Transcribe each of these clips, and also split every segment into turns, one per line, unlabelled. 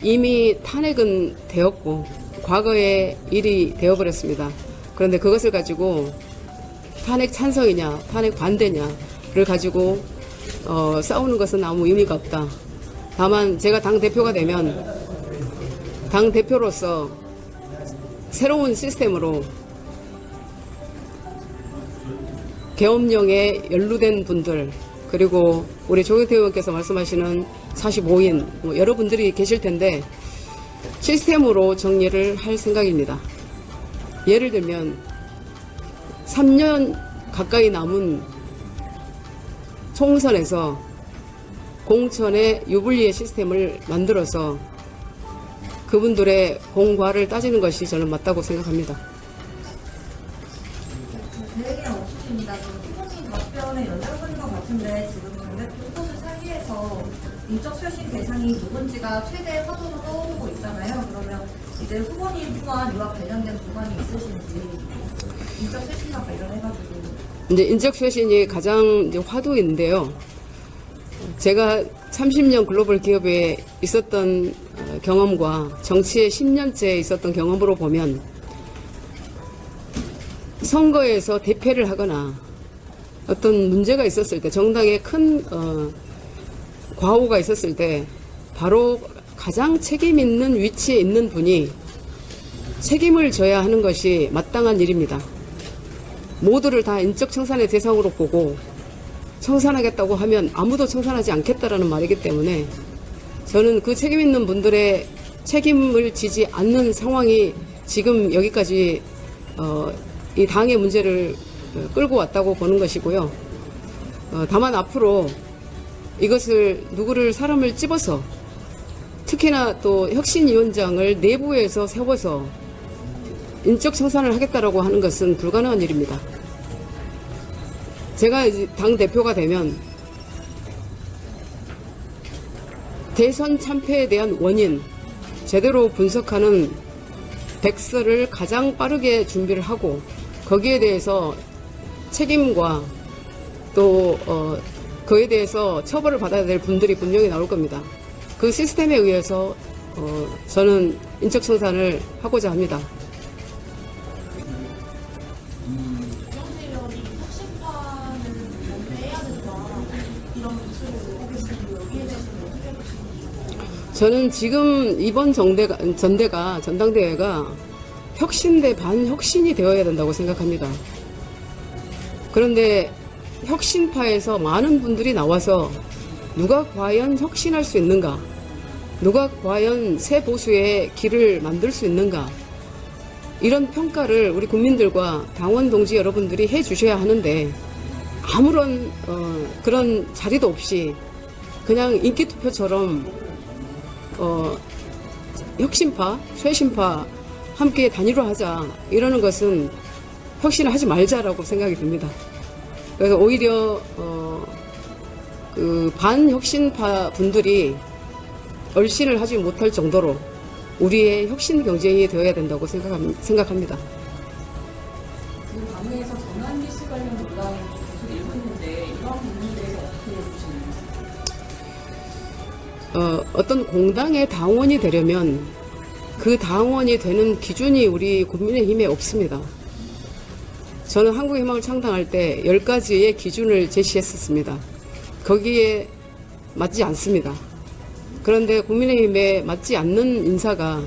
이미 탄핵은 되었고 과거의 일이 되어버렸습니다. 그런데 그것을 가지고 탄핵 찬성이냐 탄핵 반대냐를 가지고 싸우는 것은 아무 의미가 없다. 다만 제가 당대표가 되면 당대표로서 새로운 시스템으로 계엄령에 연루된 분들, 그리고 우리 조경태 의원께서 말씀하시는 45인 여러분들이 계실 텐데 시스템으로 정리를 할 생각입니다. 예를 들면 3년 가까이 남은 총선에서 공천의 유불리의 시스템을 만들어서 그분들의 공과를 따지는 것이 저는 맞다고 생각합니다.
계획이랑 없으십니다. 후보님 답변에 연장선인 것 같은데 지금 당대표 후보를 사이에서 인적 쇄신 대상이 누군지가 최대 화두로 떠오르고 있잖아요. 그러면 이제 후보님 또한 이와 관련된 부관이 있으신지 인적 쇄신과 관련해가지고
이제 인적 쇄신이 가장 이제 화두인데요. 제가 30년 글로벌 기업에 있었던 경험과 정치에 10년째 있었던 경험으로 보면 선거에서 대패를 하거나 어떤 문제가 있었을 때 정당에 큰 과오가 있었을 때 바로 가장 책임 있는 위치에 있는 분이 책임을 져야 하는 것이 마땅한 일입니다. 모두를 다 인적 청산의 대상으로 보고 청산하겠다고 하면 아무도 청산하지 않겠다라는 말이기 때문에 저는 그 책임 있는 분들의 책임을 지지 않는 상황이 지금 여기까지 이 당의 문제를 끌고 왔다고 보는 것이고요. 다만 앞으로 이것을 사람을 찝어서 특히나 또 혁신위원장을 내부에서 세워서 인적 청산을 하겠다라고 하는 것은 불가능한 일입니다. 제가 이제 당대표가 되면 대선 참패에 대한 원인 제대로 분석하는 백서를 가장 빠르게 준비를 하고 거기에 대해서 책임과 또 그에 대해서 처벌을 받아야 될 분들이 분명히 나올 겁니다. 그 시스템에 의해서 저는 인적 청산을 하고자 합니다. 저는 지금 이번 전당대회가 혁신대 반혁신이 되어야 된다고 생각합니다. 그런데 혁신파에서 많은 분들이 나와서 누가 과연 혁신할 수 있는가, 누가 과연 새 보수의 길을 만들 수 있는가, 이런 평가를 우리 국민들과 당원 동지 여러분들이 해 주셔야 하는데 아무런 그런 자리도 없이 그냥 인기투표처럼 혁신파, 쇄신파 함께 단일화하자 이러는 것은 혁신을 하지 말자라고 생각이 듭니다. 그래서 오히려 그 반혁신파 분들이 얼씬을 하지 못할 정도로 우리의 혁신 경쟁이 되어야 된다고 생각합니다.
지금 당내에서 전환기 씨 관련 논란이 계속 일고 있는데 이런 부분에 대해서 어떻게 보시나요?
어떤 공당의 당원이 되려면 그 당원이 되는 기준이 우리 국민의힘에 없습니다. 저는 한국희망을 창당할 때 10가지의 기준을 제시했었습니다. 거기에 맞지 않습니다. 그런데 국민의힘에 맞지 않는 인사가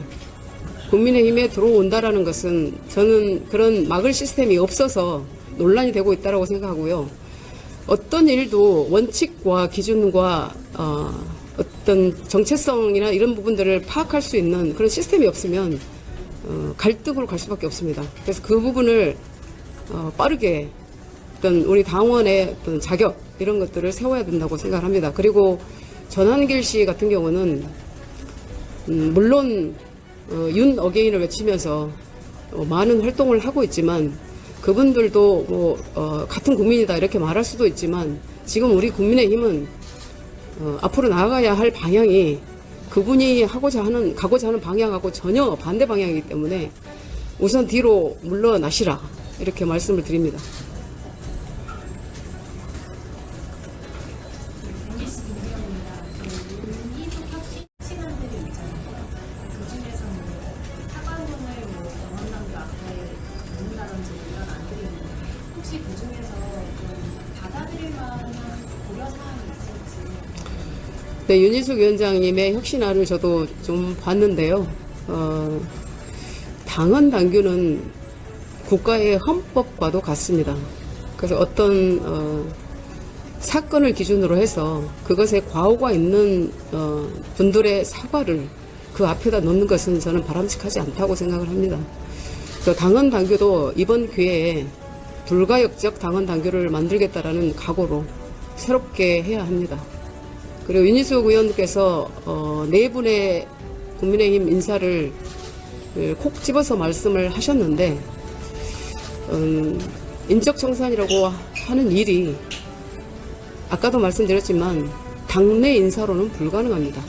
국민의힘에 들어온다라는 것은 저는 그런 막을 시스템이 없어서 논란이 되고 있다고 생각하고요. 어떤 일도 원칙과 기준과 어떤 정체성이나 이런 부분들을 파악할 수 있는 그런 시스템이 없으면 갈등으로 갈 수밖에 없습니다. 그래서 그 부분을 빠르게 어떤 우리 당원의 어떤 자격 이런 것들을 세워야 된다고 생각합니다. 그리고 전환길 씨 같은 경우는 물론 윤 어게인을 외치면서 많은 활동을 하고 있지만 그분들도 같은 국민이다 이렇게 말할 수도 있지만 지금 우리 국민의힘은 앞으로 나아가야 할 방향이 그분이 가고자 하는 방향하고 전혀 반대 방향이기 때문에 우선 뒤로 물러나시라 이렇게 말씀을 드립니다.
이희숙 혁신 시간들이
네, 윤희숙 위원장님의 혁신안을 저도 좀 봤는데요. 당헌 당규는 국가의 헌법과도 같습니다. 그래서 어떤 사건을 기준으로 해서 그것에 과오가 있는 분들의 사과를 그 앞에다 놓는 것은 저는 바람직하지 않다고 생각을 합니다. 그 당헌 당규도 이번 기회에 불가역적 당헌 당규를 만들겠다라는 각오로 새롭게 해야 합니다. 그리고 윤희숙 의원께서 네 분의 국민의힘 인사를 콕 집어서 말씀을 하셨는데 인적청산이라고 하는 일이 아까도 말씀드렸지만 당내 인사로는 불가능합니다.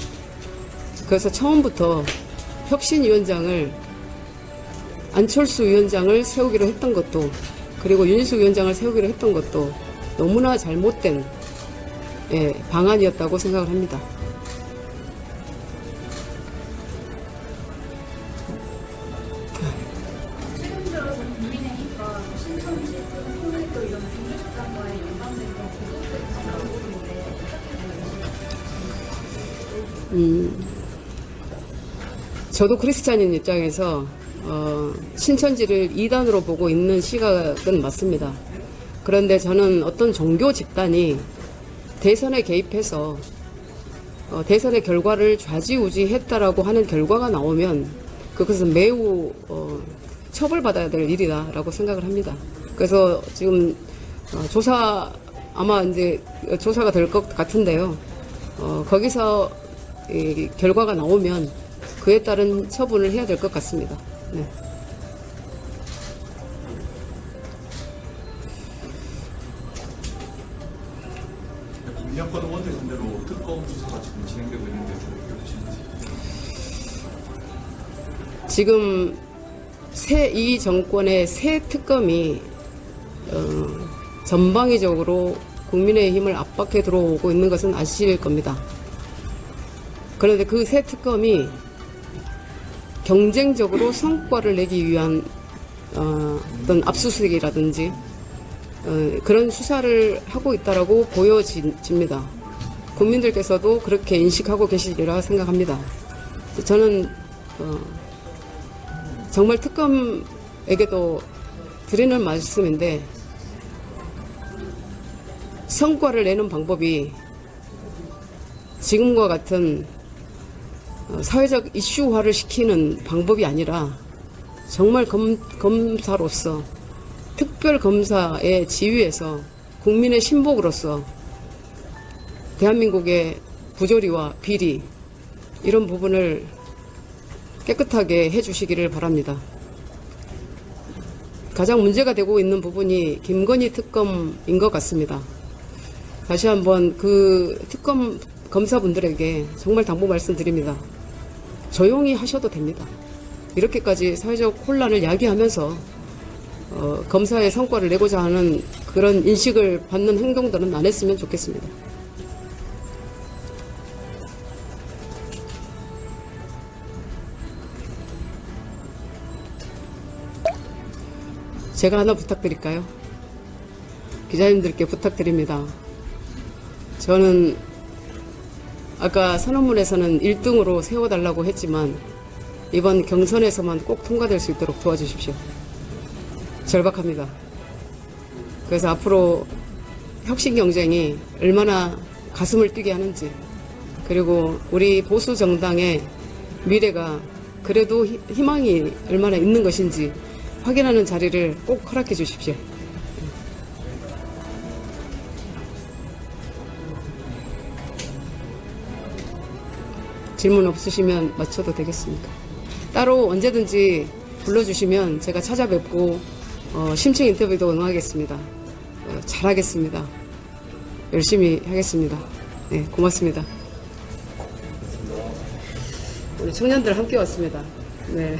그래서 처음부터 혁신위원장을 안철수 위원장을 세우기로 했던 것도 그리고 윤희숙 위원장을 세우기로 했던 것도 너무나 잘못된 방안이었다고 생각을 합니다.
최근 들어서 국민의힘과 신천지, 통일교 이런 종교집단과의 연관된 그런 보도들이 나오고 있는데 어떻게 보시나요?
저도 크리스찬인 입장에서 신천지를 이단으로 보고 있는 시각은 맞습니다. 그런데 저는 어떤 종교 집단이 대선에 개입해서 대선의 결과를 좌지우지했다라고 하는 결과가 나오면 그것은 매우 처벌받아야 될 일이다라고 생각을 합니다. 그래서 지금 아마 이제 조사가 될 것 같은데요. 거기서 이 결과가 나오면 그에 따른 처분을 해야 될 것 같습니다. 네.
김영권 의원들 상대로 특검 수사가 지금 진행되고 있는데 좀 어떻게 보시는지.
지금 이 정권의 새 특검이 전방위적으로 국민의힘을 압박해 들어오고 있는 것은 아실 겁니다. 그런데 그 새 특검이 경쟁적으로 성과를 내기 위한 어떤 압수수색이라든지 그런 수사를 하고 있다라고 보여집니다. 국민들께서도 그렇게 인식하고 계시리라 생각합니다. 저는 정말 특검에게도 드리는 말씀인데 성과를 내는 방법이 지금과 같은 사회적 이슈화를 시키는 방법이 아니라 정말 검사로서 특별검사의 지위에서 국민의 신복으로서 대한민국의 부조리와 비리 이런 부분을 깨끗하게 해주시기를 바랍니다. 가장 문제가 되고 있는 부분이 김건희 특검인 것 같습니다. 다시 한번 그 특검 검사분들에게 정말 당부 말씀드립니다. 조용히 하셔도 됩니다. 이렇게까지 사회적 혼란을 야기하면서 검사의 성과를 내고자 하는 그런 인식을 받는 행동들은 안 했으면 좋겠습니다. 제가 하나 부탁드릴까요? 기자님들께 부탁드립니다. 저는 아까 선언문에서는 1등으로 세워달라고 했지만 이번 경선에서만 꼭 통과될 수 있도록 도와주십시오. 절박합니다. 그래서 앞으로 혁신 경쟁이 얼마나 가슴을 뛰게 하는지 그리고 우리 보수 정당의 미래가 그래도 희망이 얼마나 있는 것인지 확인하는 자리를 꼭 허락해 주십시오. 질문 없으시면 마쳐도 되겠습니까? 따로 언제든지 불러주시면 제가 찾아뵙고 심층 인터뷰도 응하겠습니다. 잘하겠습니다. 열심히 하겠습니다. 네, 고맙습니다. 우리 청년들 함께 왔습니다. 네.